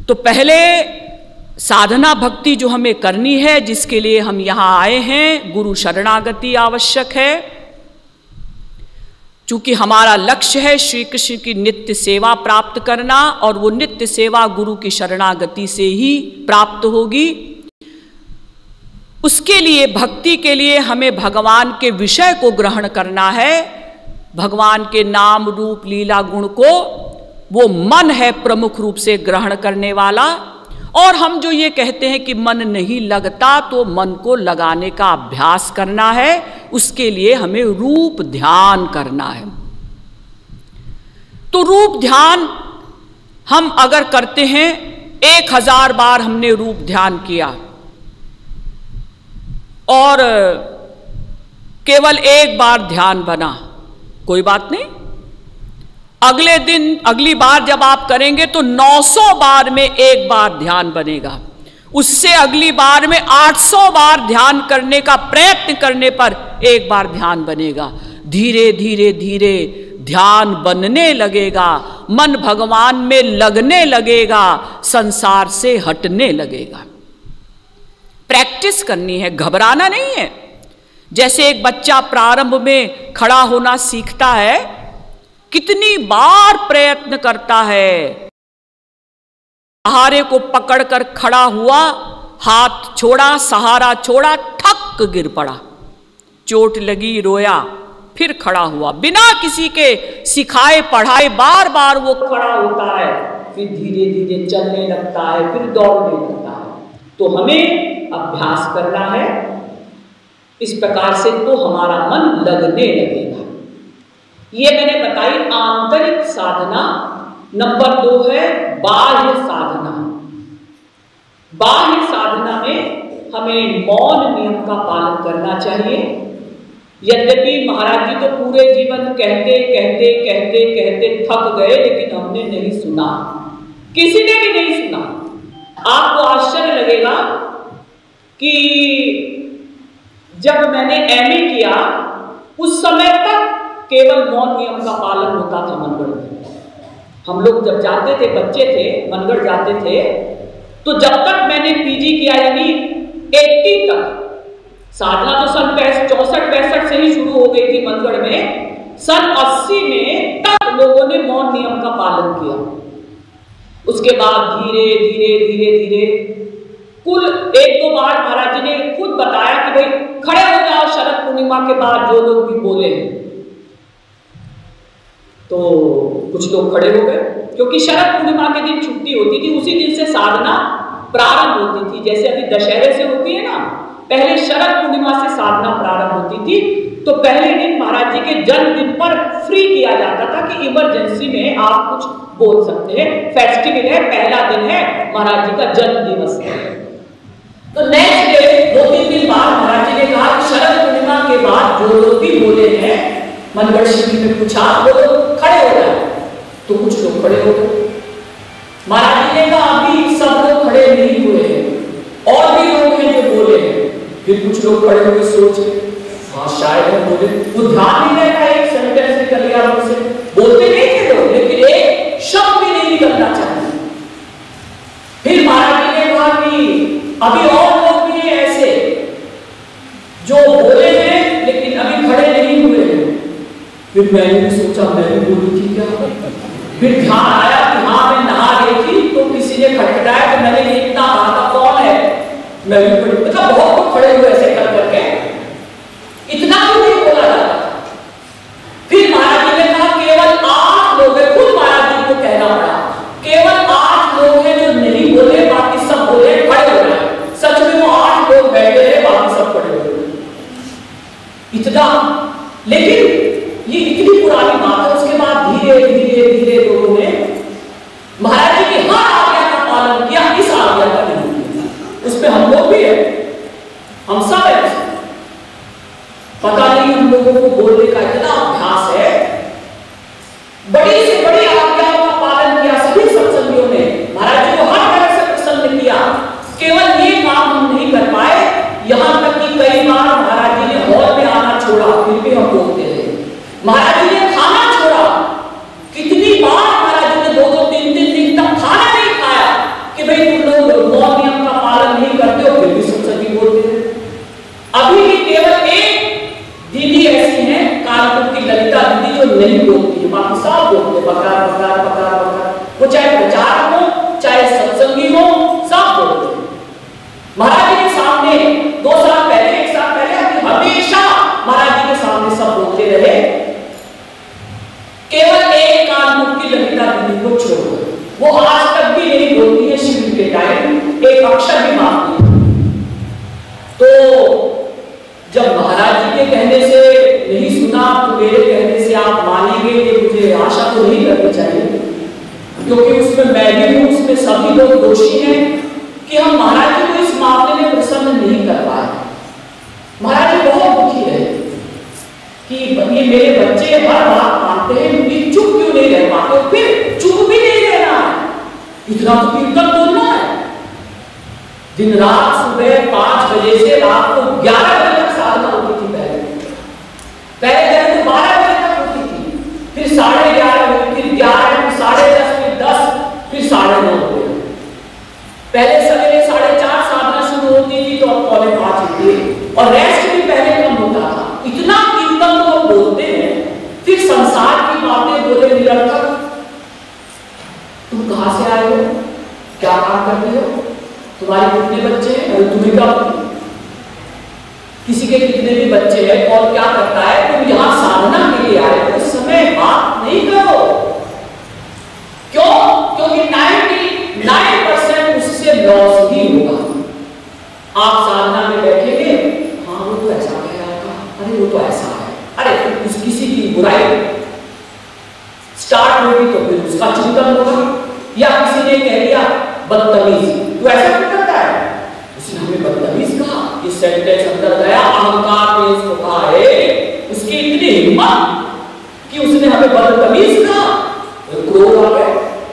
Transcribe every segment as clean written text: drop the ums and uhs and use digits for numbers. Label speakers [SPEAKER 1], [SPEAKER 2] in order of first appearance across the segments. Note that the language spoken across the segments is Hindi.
[SPEAKER 1] तो पहले साधना भक्ति जो हमें करनी है, जिसके लिए हम यहां आए हैं, गुरु शरणागति आवश्यक है। चूंकि हमारा लक्ष्य है श्री कृष्ण की नित्य सेवा प्राप्त करना, और वो नित्य सेवा गुरु की शरणागति से ही प्राप्त होगी। उसके लिए, भक्ति के लिए हमें भगवान के विषय को ग्रहण करना है, भगवान के नाम रूप लीला गुण को। वो मन है प्रमुख रूप से ग्रहण करने वाला। और हम जो ये कहते हैं कि मन नहीं लगता, तो मन को लगाने का अभ्यास करना है। उसके लिए हमें रूप ध्यान करना है। तो रूप ध्यान हम अगर करते हैं, 1000 बार हमने रूप ध्यान किया और केवल एक बार ध्यान बना, कोई बात नहीं। अगले दिन, अगली बार जब आप करेंगे तो 900 बार में एक बार ध्यान बनेगा। उससे अगली बार में 800 बार ध्यान करने का प्रयत्न करने पर एक बार ध्यान बनेगा। धीरे धीरे धीरे ध्यान बनने लगेगा, मन भगवान में लगने लगेगा, संसार से हटने लगेगा। प्रैक्टिस करनी है, घबराना नहीं है। जैसे एक बच्चा प्रारंभ में खड़ा होना सीखता है, कितनी बार प्रयत्न करता है, सहारे को पकड़कर खड़ा हुआ, हाथ छोड़ा, सहारा छोड़ा, ठक गिर पड़ा, चोट लगी, रोया, फिर खड़ा हुआ, बिना किसी के सिखाए पढ़ाए बार बार वो खड़ा होता है, फिर धीरे धीरे चलने लगता है, फिर दौड़ने लगता है। तो हमें अभ्यास करना है इस प्रकार से, तो हमारा मन लगने लगेगा। ये मैंने बताई आंतरिक साधना। नंबर 2 है बाह्य साधना। बाह्य साधना में हमें मौन नियम का पालन करना चाहिए। यद्यपि महाराज जी तो पूरे जीवन कहते कहते कहते कहते थक गए, लेकिन हमने नहीं सुना, किसी ने भी नहीं सुना। आपको आश्चर्य लगेगा कि जब मैंने MA किया, उस समय तक केवल मौन नियम का पालन होता था मनगढ़ में। हम लोग जब जाते थे, बच्चे थे, मनगढ़ जाते थे, तो जब तक मैंने PG किया, यानी 80 तक, साधना तो सन 64-65 से ही शुरू हो गई थी मनगढ़ में, सन 80 में तक लोगों ने मौन नियम का पालन किया। उसके बाद धीरे धीरे धीरे धीरे कुल 1-2 बार महाराज जी ने खुद बताया कि भाई खड़े हो जाओ शरद पूर्णिमा के बाद, जो लोग भी बोले। तो कुछ लोग खड़े हो गए, क्योंकि शरद पूर्णिमा के दिन छुट्टी होती थी, उसी दिन से साधना प्रारंभ होती थी। जैसे अभी दशहरे से होती है ना, पहले शरद पूर्णिमा से साधना प्रारंभ होती थी। तो पहले दिन महाराज जी के जन्मदिन पर फ्री किया जाता था कि इमरजेंसी में आप कुछ बोल सकते हैं, फेस्टिवल है, पहला दिन है, महाराज जी का जन्म दिवस है। तो नेक्स्ट डे 2-3 दिन बाद महाराज जी ने कहा शरद पूर्णिमा के बाद जो लोग भी बोले हैं, मनगढ़ शिविर में पूछा, वो लोग खड़े हो गए। तो कुछ लोग खड़े हो गए। महाराज जी ने कहा अभी सब लोग खड़े नहीं हुए हैं, और भी लोग हैं जो बोले हैं। फिर कुछ लोग खड़े होकर सोच रहे, हाँ शायद हम बोले, वो ध्यान नहीं रहता, एक सेंटेंस निकल गया मुझसे, बोलते नहीं थे लोग, लेकिन एक शब्द भी नहीं निकलना चाहिए। फिर महाराज जी ने कहा कि अभी और लोग भी हैं ऐसे जो बोले हैं लेकिन अभी खड़े नहीं हुए हैं। फिर मैंने भी सोचा, मैं भी बोली थी क्या? फिर ध्यान आया कि हाँ मैं नहा रही थी, तो किसी ने खटखटाया, तो मैंने ये इतना कहा कौन है? मैं भी खड़ी, मतलब बहुत लोग खड़े हुए ऐसे कर करके, इतना भी नहीं बोला जाता। फिर महाराज जी ने कहा केवल 8 लोग हैं, खुद महाराज जी को कहना पड़ा, केवल 8 लोग हैं जो नहीं बोले, बाकी सब बोले, खड़े हो गए। सच में वो 8 लोग बैठे हैं, बाकी सब खड़े हो गए। इतना, लेकिन ये इतनी पुरानी बात है। उसके बाद धीरे धीरे धीरे लोगों ने महाराज जी की हर आज्ञा का पालन किया, इस आज्ञा का नहीं किया। उसमें हम लोग भी है, मौन नियम का पालन नहीं करते हो फिर भी सत्संगी बोलते हैं। अभी भी केवल एक दीदी ऐसी है कानपुर की ललिता दीदी जो नहीं बोलती है, बाकी सब बोलते हैं बकार बकार बकार बकार। वो चाहे प्रचारक हो चाहे सत्संगी हो सब बोलते हैं। महाराज जी के सामने 2 साल पहले 1 साल पहले हमेशा महाराज जी के सामने सब बोलते रहे, केवल एक कानपुर की ललिता दीदी को छोड़कर वो आज तक भी नहीं बोलती है। शिविर के टाइम एक अक्षर भी माफ नहीं। तो जब महाराज जी के कहने से नहीं सुना तो मेरे कहने से आप मानेंगे कि मुझे आशा तो नहीं करनी चाहिए, क्योंकि उसमें मैं भी हूं, उसमें सभी लोग दोषी हैं कि हम महाराज जी को इस मामले में प्रसन्न नहीं कर पाए। महाराज जी बहुत दुखी है कि ये मेरे बच्चे हर बात मानते हैं, ये चुप क्यों नहीं रह पाते। फिर चुप भी नहीं रहना है, इतना तो कीर्तन बोलना है। दिन रात सुबह 5 बजे से रात को 11 बजे तक साधना होती थी। पहले तो 12 बजे तक होती थी, फिर 11:30 हुई, फिर 11, फिर 10:30, फिर 10, फिर 9:30 हो गया। पहले सवेरे 4:30 साधना शुरू होती थी तो अब 4:45 होती है, और रेस्ट भी पहले कम होता था। इतना कीर्तन तो बोलते हैं, फिर संसार की बातें बोले निरर्थक। तुम कहां से आए हो, क्या काम करते हो, तुम्हारे कितने बच्चे हैं, और तुम्हें क्या, किसी के कितने भी बच्चे हैं और क्या करता है, तुम यहां साधना के लिए आए हो, उस समय बात नहीं करो। क्यों? क्योंकि 99% उससे लॉस ही होगा। आप साधना में बैठेंगे, हाँ वो तो ऐसा कह रहा था, अरे वो तो ऐसा है, अरे उस किसी की बुराई स्टार्ट होगी तो फिर उसका चिंतन होगा, या किसी ने कह दिया बदतमीज, तो ऐसा क्यों करता है, उसने हमें बदतमीज कहा, इस सेंटेंस अंदर गया, अहंकार ने उसको कहा है, उसकी इतनी हिम्मत कि उसने हमें बदतमीज कहा, क्रोध आ गया,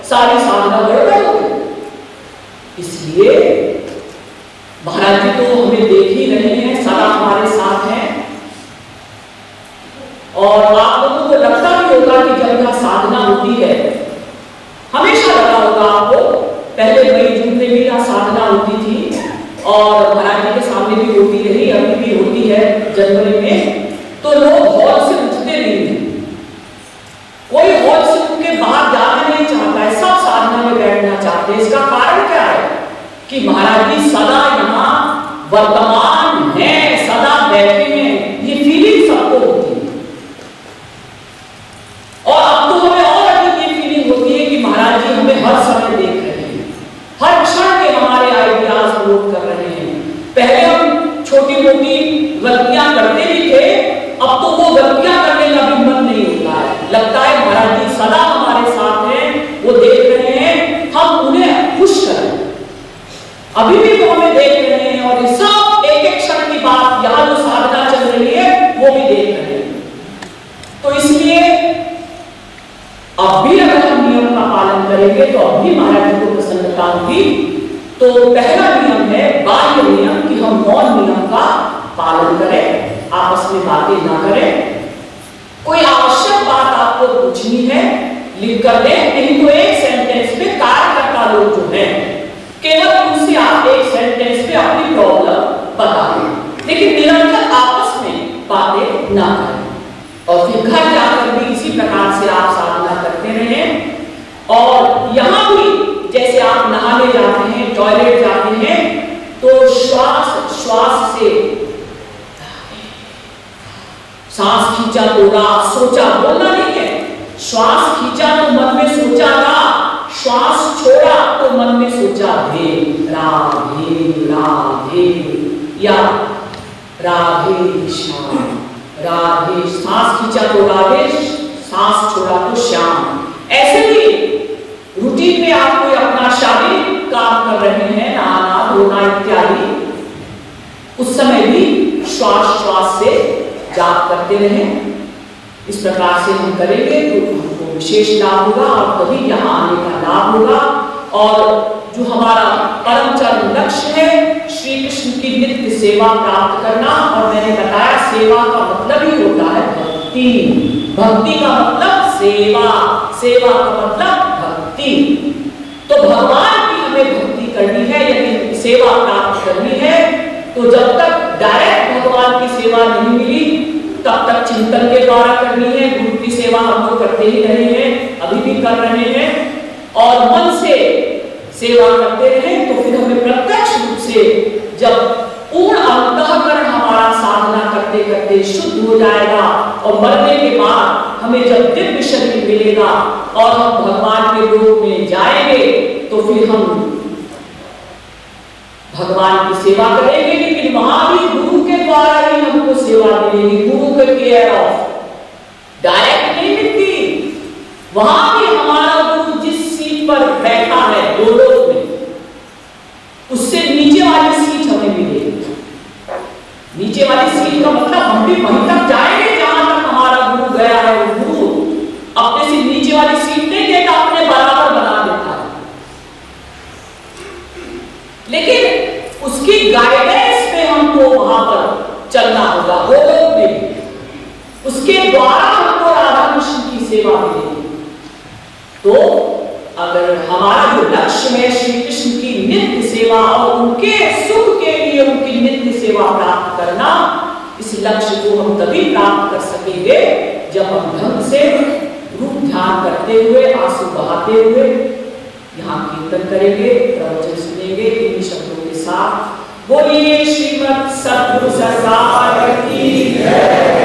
[SPEAKER 1] सारी साधना गड़बड़ हो गई। इसलिए महाराज जी तो हमें देख ही रहे हैं, सदा हमारे साथ हैं, और आप लोगों को लगता भी होगा कि जब यहां साधना होती है, हमेशा लगा होगा आपको, पहले मई जून में भी यहां साधना होती थी और महाराज जी के सामने भी होती रही, अभी भी होती है जनवरी में, तो लोग हॉल से उठते नहीं थे, कोई हॉल से उठ के बाहर जाना नहीं चाहता है, सब साधना में बैठना चाहते हैं। इसका कारण क्या है कि महाराज जी सदा यहाँ वर्तमान है, सदा बैठे हैं, ये फीलिंग सबको होती है। और अब तो हमें और अधिक ये फीलिंग होती है कि महाराज जी हमें हर समय देख रहे हैं, हर क्षण के हमारे आइडियाज नोट कर रहे हैं। पहले हम छोटी मोटी गलतियां करते भी थे, अब तो वो गलतियां करने का भी मन नहीं होता है, लगता है महाराज जी सदा हमारे साथ हैं, वो देख रहे हैं, हम उन्हें खुश करें। अभी भी वो हमें देख रहे हैं और ये सब एक एक क्षण की बात, यहां जो साधना चल रही है वो भी देख रहे हैं। तो इसलिए अब भी अगर हम नियम का पालन करेंगे तो अब भी महाराज जी को प्रसन्नता होगी। तो पहला नियम है बाह्य नियम कि हम मौन नियम का पालन करें, आपस में बातें ना करें। कोई आवश्यक बात आपको पूछनी है लिख कर दें, नहीं तो एक सेंटेंस में कार्यकर्ता लोग जो हैं केवल उनसे आप एक सेंटेंस में अपनी प्रॉब्लम बता दें, लेकिन निरंतर आपस में बातें ना करें। और फिर घर जाकर भी इसी प्रकार से आप साधना करते रहें। और यहां भी जैसे आप नहाने जाते हैं, टॉयलेट जाते हैं, तो श्वास श्वास से सांस खींचा तो राग सोचा, बोलना नहीं है, श्वास खींचा तो मन में सोचा राग, श्वास छोड़ा तो मन में सोचा हे राधे राधे या राधे श्याम, राधे, सांस खींचा तो राधे, सांस छोड़ा तो श्याम। ऐसे भी रूटीन में आप कोई अपना शारीरिक काम कर रहे हैं, नहाना धोना इत्यादि, उस समय भी श्वास श्वास से जाप करते रहें। इस प्रकार से हम करेंगे तो हमको विशेष लाभ होगा और तभी यहाँ आने का लाभ होगा। और जो हमारा परम चरम लक्ष्य है श्री कृष्ण की नित्य सेवा प्राप्त करना, और मैंने बताया सेवा का मतलब ही होता है भक्ति, भक्ति का मतलब सेवा, सेवा का मतलब भक्ति। तो भगवान की हमें भक्ति करनी है, तो जब तक डायरेक्ट भगवान की सेवा नहीं मिली तब तक चिंतन के द्वारा करनी है। गुरु की सेवा हम तो करते ही रहे हैं, अभी भी कर रहे हैं, और मन से सेवा करते रहे तो फिर हमें प्रत्यक्ष रूप से जब पूर्ण अंतःकरण हमारा साधना करते करते शुद्ध हो जाएगा और मरने के बाद हमें जब दिव्य शरीर मिलेगा और हम भगवान के रूप में जाएंगे तो फिर हम भगवान की सेवा करेंगे। लेकिन वहां भी गुरु के द्वारा ही हमको सेवा मिलेगी, गुरु के केयर ऑफ, डायरेक्ट नहीं मिलती। वहां भी हमारा गुरु जिस सीट पर बैठा है गोलोक में, उससे नीचे वाली सीट हमें मिलेगी। नीचे वाली सीट का मतलब हम भी वहीं तक जाएंगे जहां तक हमारा गुरु गया है। वो गुरु अपने से नीचे वाली सीट नहीं देता, अपने बराबर बना देता है, लेकिन उसकी गाइडेंस में हमको वहां पर चलना होगा। गोलोक में उसके द्वारा हमको राधा कृष्ण की सेवा मिलेगी। तो अगर हमारा जो लक्ष्य है श्री कृष्ण की नित्य सेवा और उनके सुख के लिए उनकी नित्य सेवा प्राप्त करना, इस लक्ष्य को हम तभी प्राप्त कर सकेंगे जब हम ढंग से रूप ध्यान करते हुए, आंसू बहाते हुए यहाँ कीर्तन करेंगे, प्रवचन सुनेंगे। इन्हीं शब्दों के साथ बोलिए श्रीमद् सद्गुरु सरकार की जय।